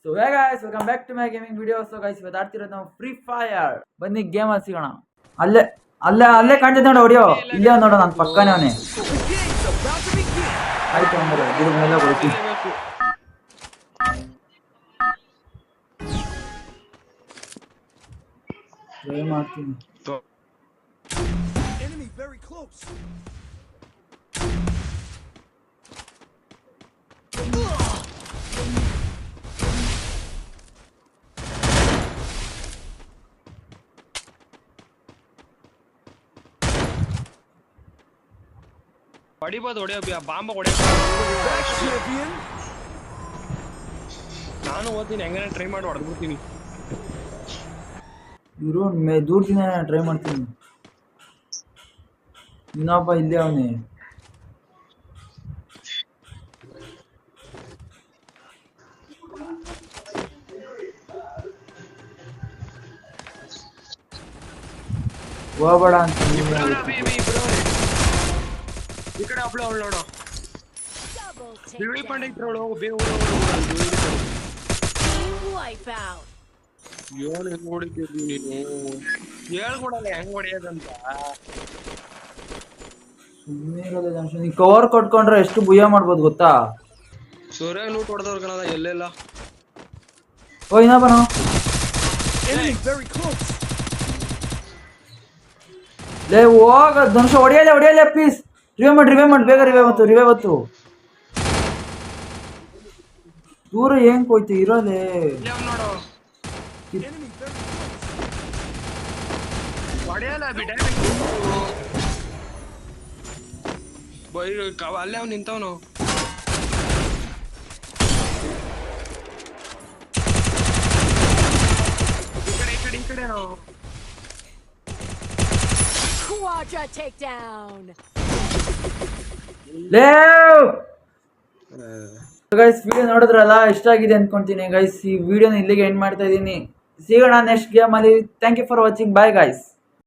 So hey guys welcome back to my gaming video. So guys ಇವತ್ತು ಆಡ್ತಿರೋದು ನಾವು free fire. ಬನ್ನಿ game ಅಲ್ಲಿ ಸಿಗೋಣ. ಅಲ್ಲೇ ಅಲ್ಲೇ ಅಲ್ಲೇ ಕಾಣ್ತೈತೆ ನೋಡು ಹೊಡಿಯೋ. ಇಲ್ಲೇ ನೋಡು ನನ್ನ ಪಕ್ಕನೇ ಅವನೇ. ಆಯ್ತು ಅಂದ್ರೆ ಗಿಡದ ಮೇಲೆ ಹೋಗ್ತೀನಿ. ಟ್ರೈ ಮಾಡ್ತೀನಿ. ಹೊಡಿಬೋದು ಹೊಡೆಯೋ ಬಾಂಬ ಹೊಡೆ. ನಾನು ಓದ್ತೀನಿ, ಹೆಂಗನೇ ಟ್ರೈ ಮಾಡಿ ಹೊಡೆದ್ಬಿಡ್ತೀನಿ. ಇರು ದೂರದಿಂದ ಟ್ರೈ ಮಾಡ್ತೀನಿ. ಇನ್ನೊಬ್ಬ ಇಲ್ಲೇ ಅವನೇ. ಹೋಗ್ಬೇಡ ಅಂತ ಈ ಕಡೆ ಒಬ್ಳು ಅವಳು ನೋಡು. ಬಿಳಿ ಪಂಡೆ ಇದ್ರವಳು ಬೇವು ಏನು ಹೆಂಗ್ ಹೊಡಿತೀವಿ ನೀನು? ಹೇಳ್ಕೊಡಲ್ಲ ಹೆಂಗ್ ಹೊಡಿಯೋದಂತ. ಸುಮ್ಮನೆ ಇರೋದೇ ಜಂಕ್ಷನ್. ನೀ ಕವರ್ ಕೊಟ್ಕೊಂಡ್ರೆ ಎಷ್ಟು ಭುಯ್ಯ ಮಾಡ್ಬೋದು ಗೊತ್ತಾ? ಸೂರ್ಯ ಲೂಟ್ ಹೊಡೆದವ್ರ ಕಣದ ಎಲ್ಲೆಲ್ಲ. ಓ ಇನ್ನೊಬ್ಬನು ಲೇ ಹೋಗ ಧನುಷ ಹೊಡಿಯಲ್ಲ ಪ್ಲೀಸ್. ರಿವೇ ಮಾಡಿ ಬೇಗ ರಿವೇ ಬತ್ತು. ದೂರ ಹೆಂಗ್ ಹೋಯ್ತು ಇರೋದೇ ನೋಡು. ಹೊಡೆಯಲ್ಲ ಬಿಡ ಅಲ್ಲೇ ಅವ್ನು ನಿಂತವನು. ಈ ಕಡೆ ನಾವು Quadra takedown. ಗೈಸ್ ವಿಡಿಯೋ ನೋಡಿದ್ರಲ್ಲ, ಇಷ್ಟ ಆಗಿದೆ ಅನ್ಕೊಂತೀನಿ ಗೈಸ್. ಈ ವಿಡಿಯೋನ ಇಲ್ಲಿಗೆ ಎಂಡ್ ಮಾಡ್ತಾ ಇದ್ದೀನಿ. ಸಿಗೋಣ ನೆಕ್ಸ್ಟ್ ಗೇಮ್ ಅಲ್ಲಿ. Thank you for watching. Bye guys.